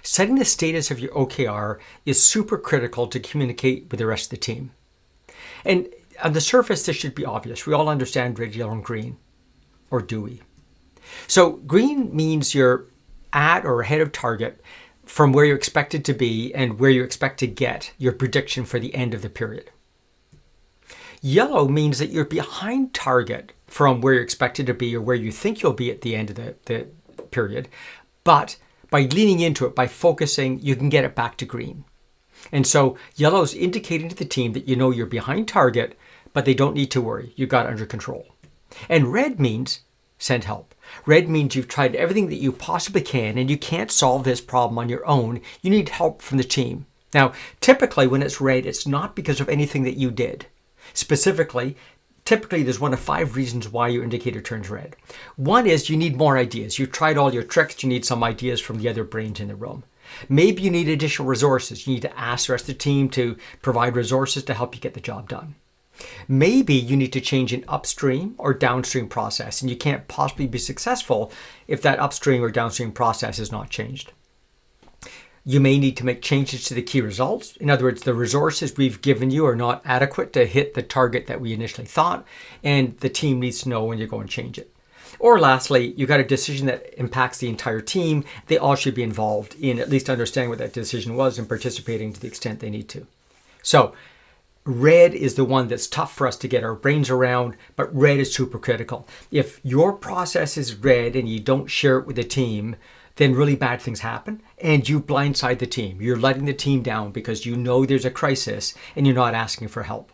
Setting the status of your OKR is super critical to communicate with the rest of the team. And on the surface, this should be obvious. We all understand red, yellow, and green. Or do we? So green means you're at or ahead of target from where you're expected to be and where you expect to get your prediction for the end of the period. Yellow means that you're behind target from where you're expected to be or where you think you'll be at the end of the period. But by leaning into it, by focusing, you can get it back to green. And so yellow is indicating to the team that you know you're behind target, but they don't need to worry. You got it under control. And red means send help. Red means you've tried everything that you possibly can and you can't solve this problem on your own. You need help from the team. Now, typically when it's red, it's not because of anything that you did. Specifically, typically there's one of 5 reasons why your indicator turns red. One is you need more ideas. You've tried all your tricks. You need some ideas from the other brains in the room. Maybe you need additional resources. You need to ask the rest of the team to provide resources to help you get the job done. Maybe you need to change an upstream or downstream process, and you can't possibly be successful if that upstream or downstream process is not changed. You may need to make changes to the key results. In other words, the resources we've given you are not adequate to hit the target that we initially thought, and the team needs to know when you go and change it. Or lastly, you got a decision that impacts the entire team. They all should be involved in at least understanding what that decision was and participating to the extent they need to. So red is the one that's tough for us to get our brains around, but red is super critical. If your process is red and you don't share it with the team, then really bad things happen and you blindside the team. You're letting the team down because you know there's a crisis and you're not asking for help.